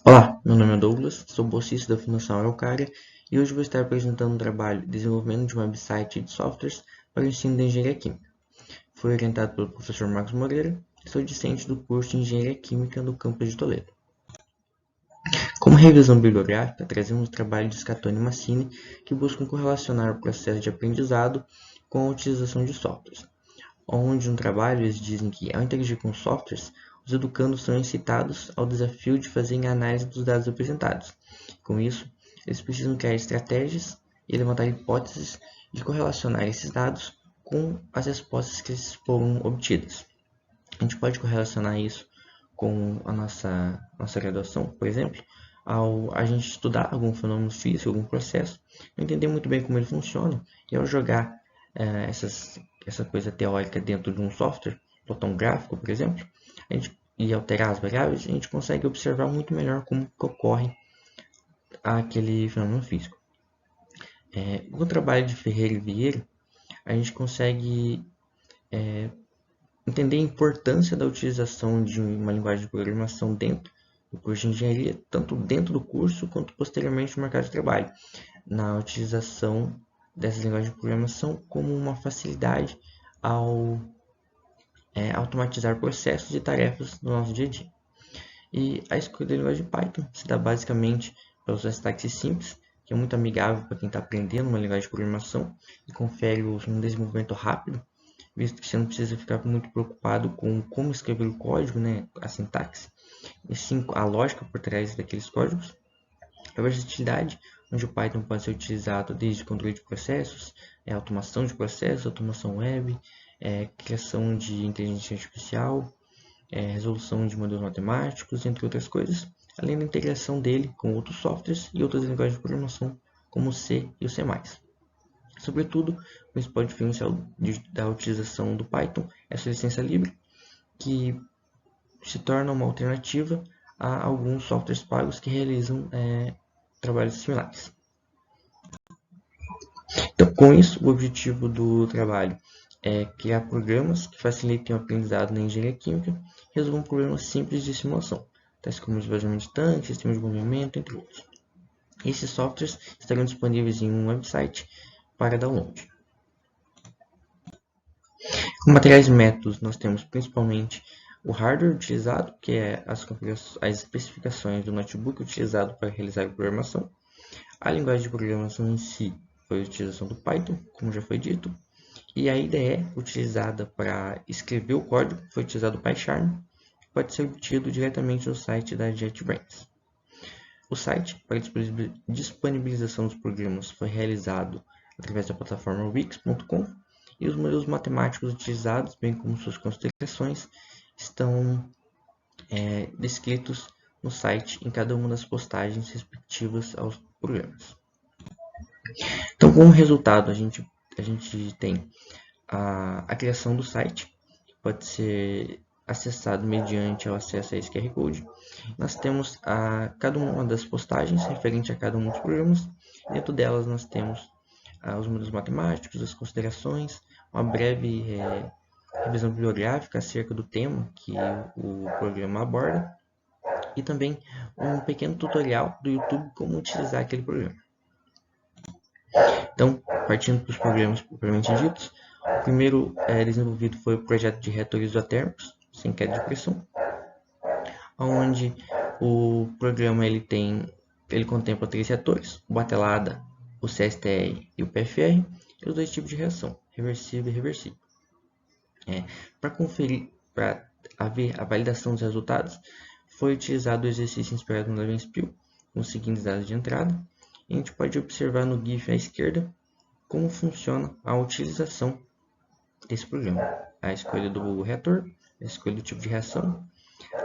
Olá, meu nome é Douglas, sou bolsista da Fundação Araucária e hoje vou estar apresentando um trabalho de desenvolvimento de um website de softwares para o ensino da Engenharia Química. Fui orientado pelo professor Marcos Moreira e sou discente do curso de Engenharia Química no campus de Toledo. Como revisão bibliográfica, trazemos o trabalho de Scatone e Massini, que buscam correlacionar o processo de aprendizado com a utilização de softwares. Onde no trabalho eles dizem que, ao interagir com softwares, os educandos são incitados ao desafio de fazerem a análise dos dados apresentados. Com isso, eles precisam criar estratégias e levantar hipóteses de correlacionar esses dados com as respostas que foram obtidas. A gente pode correlacionar isso com a nossa graduação, por exemplo, ao a gente estudar algum fenômeno físico, algum processo, não entender muito bem como ele funciona, e ao jogar essa coisa teórica dentro de um software, botão gráfico, por exemplo, e alterar as variáveis, a gente consegue observar muito melhor como que ocorre aquele fenômeno físico. Com o trabalho de Ferreira e Vieira, a gente consegue entender a importância da utilização de uma linguagem de programação dentro do curso de engenharia, tanto dentro do curso quanto posteriormente no mercado de trabalho, na utilização dessas linguagens de programação como uma facilidade ao automatizar processos e tarefas no nosso dia a dia. E a escolha da linguagem Python se dá basicamente para usar sintaxe simples, que é muito amigável para quem está aprendendo uma linguagem de programação e confere um desenvolvimento rápido, visto que você não precisa ficar muito preocupado com como escrever o código, né, a sintaxe, e sim a lógica por trás daqueles códigos. A versatilidade, onde o Python pode ser utilizado desde controle de processos, automação de processos, automação web, criação de inteligência artificial, resolução de modelos matemáticos, entre outras coisas, além da integração dele com outros softwares e outras linguagens de programação, como o C e o C++. Sobretudo, o principal diferencial da utilização do Python é a sua licença livre, que se torna uma alternativa a alguns softwares pagos que realizam trabalhos similares. Então, com isso, o objetivo do trabalho é criar programas que facilitem o aprendizado na engenharia química e resolvam problemas simples de simulação, tais como esvaziamento de tanque, sistema de movimento, entre outros. Esses softwares estarão disponíveis em um website para download. Como materiais e métodos, nós temos principalmente o hardware utilizado, que é as especificações do notebook utilizado para realizar a programação. A linguagem de programação em si foi a utilização do Python, como já foi dito. E a IDE utilizada para escrever o código foi utilizado o PyCharm, que pode ser obtido diretamente no site da JetBrains. O site para disponibilização dos programas foi realizado através da plataforma wix.com e os modelos matemáticos utilizados, bem como suas considerações, estão descritos no site em cada uma das postagens respectivas aos programas. Então, como resultado, a gente tem a criação do site, que pode ser acessado mediante o acesso a esse QR Code. Nós temos cada uma das postagens referente a cada um dos programas. Dentro delas nós temos os modelos matemáticos, as considerações, uma breve revisão bibliográfica acerca do tema que o programa aborda e também um pequeno tutorial do YouTube como utilizar aquele programa. Então, partindo para os programas propriamente ditos, o primeiro desenvolvido foi o projeto de reatores isotérmicos, sem queda de pressão, onde o programa ele contempla 3 reatores, o batelada, o CSTR e o PFR, e os 2 tipos de reação, reversível e reversível. Para haver a validação dos resultados, foi utilizado o exercício inspirado no Levenspiel, com os seguintes dados de entrada. E a gente pode observar no GIF à esquerda como funciona a utilização desse programa. A escolha do reator, a escolha do tipo de reação,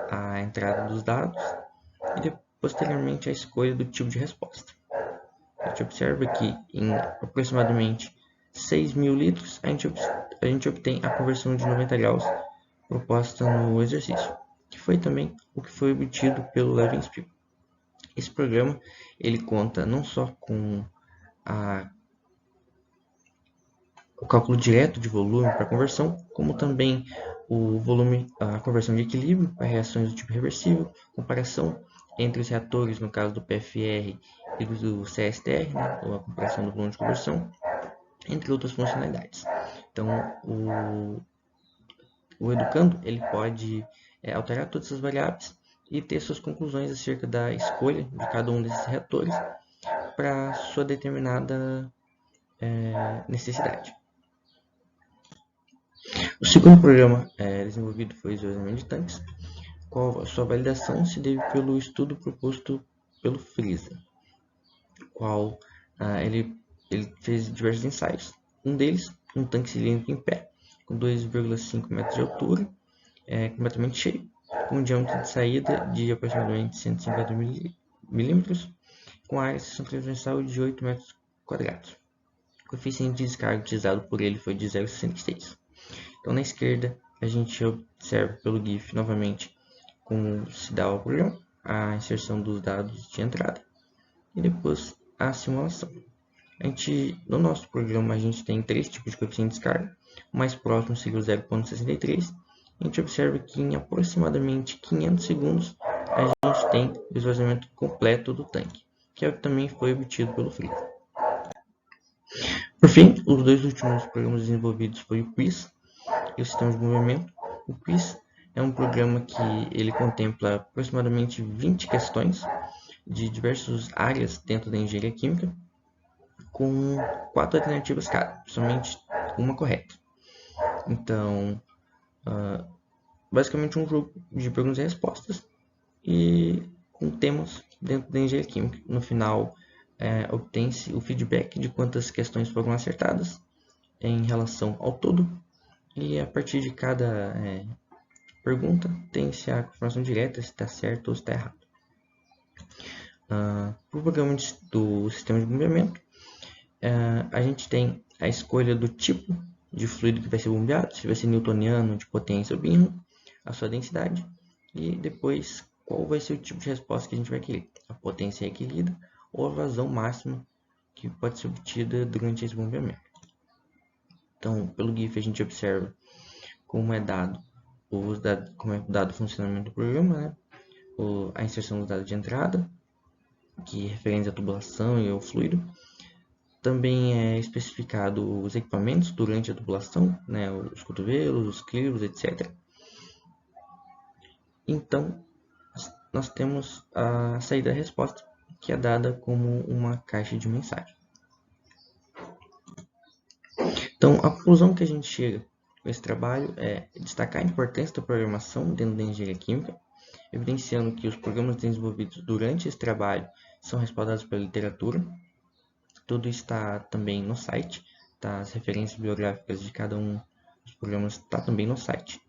a entrada dos dados e posteriormente a escolha do tipo de resposta. A gente observa que em aproximadamente 6.000 litros a gente obtém a conversão de 90 graus proposta no exercício, que foi também o que foi obtido pelo Levenspiel. Esse programa ele conta não só com o cálculo direto de volume para conversão, como também a conversão de equilíbrio para reações do tipo reversível, comparação entre os reatores, no caso do PFR e do CSTR, né, ou a comparação do volume de conversão, entre outras funcionalidades. Então, o educando ele pode alterar todas essas variáveis e ter suas conclusões acerca da escolha de cada um desses reatores para sua determinada necessidade. O segundo programa desenvolvido foi o esvaziamento de tanques, qual a sua validação se deve pelo estudo proposto pelo Friesa, qual ele fez diversos ensaios. Um deles, um tanque cilíndrico em pé, com 2,5 metros de altura, completamente cheio, com um diâmetro de saída de aproximadamente 150 milímetros, com área de seção transversal de 8 metros quadrados. O coeficiente de descarga utilizado por ele foi de 0,66. Então, na esquerda, a gente observa pelo GIF novamente como se dá o programa, a inserção dos dados de entrada e depois a simulação. No nosso programa, a gente tem 3 tipos de coeficiente de descarga. O mais próximo seria o 0,63. A gente observa que em aproximadamente 500 segundos a gente tem o esvaziamento completo do tanque, que também foi obtido pelo Friesa. Por fim, os dois últimos programas desenvolvidos foi o QUIZ e o sistema de movimento. O QUIZ é um programa que ele contempla aproximadamente 20 questões de diversas áreas dentro da engenharia química, com 4 alternativas cada, somente uma correta. Então, basicamente um jogo de perguntas e respostas e com temas dentro da engenharia química. No final, obtém-se o feedback de quantas questões foram acertadas em relação ao todo, e a partir de cada pergunta tem-se a confirmação direta se está certo ou se está errado. Para o programa do sistema de bombeamento, a gente tem a escolha do tipo de fluido que vai ser bombeado, se vai ser newtoniano, de potência ou Bingham, a sua densidade, e depois qual vai ser o tipo de resposta que a gente vai querer, a potência requerida ou a vazão máxima que pode ser obtida durante esse bombeamento. Então, pelo GIF a gente observa como é dado o funcionamento do programa, né? A inserção dos dados de entrada, que referentes à tubulação e ao fluido. Também é especificado os equipamentos durante a tubulação, né? Os cotovelos, os clivos, etc. Então, nós temos a saída da resposta, que é dada como uma caixa de mensagem. Então, a conclusão que a gente chega com esse trabalho é destacar a importância da programação dentro da engenharia química, evidenciando que os programas desenvolvidos durante esse trabalho são respaldados pela literatura. Tudo está também no site, tá? As referências bibliográficas de cada um dos programas está também no site.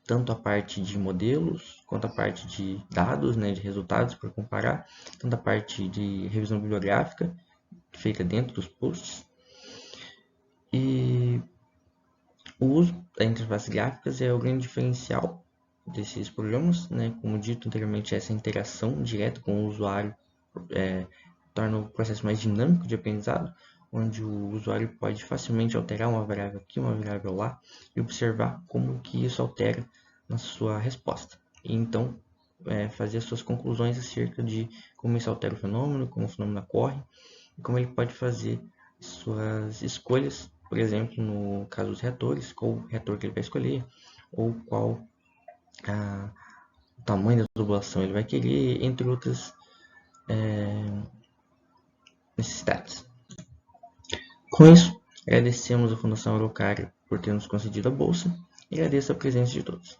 Tanto a parte de modelos, quanto a parte de dados, né, de resultados para comparar, tanto a parte de revisão bibliográfica feita dentro dos posts. E o uso das interfaces gráficas é o grande diferencial desses programas, né? Como dito anteriormente, essa interação direta com o usuário torna o processo mais dinâmico de aprendizado, onde o usuário pode facilmente alterar uma variável aqui, uma variável lá, e observar como que isso altera na sua resposta. E então, fazer as suas conclusões acerca de como isso altera o fenômeno, como o fenômeno ocorre, e como ele pode fazer suas escolhas, por exemplo, no caso dos reatores, qual reator que ele vai escolher, ou qual o tamanho da tubulação ele vai querer, entre outras necessidades. Com isso, agradecemos à Fundação Araucária por ter nos concedido a bolsa e agradeço a presença de todos.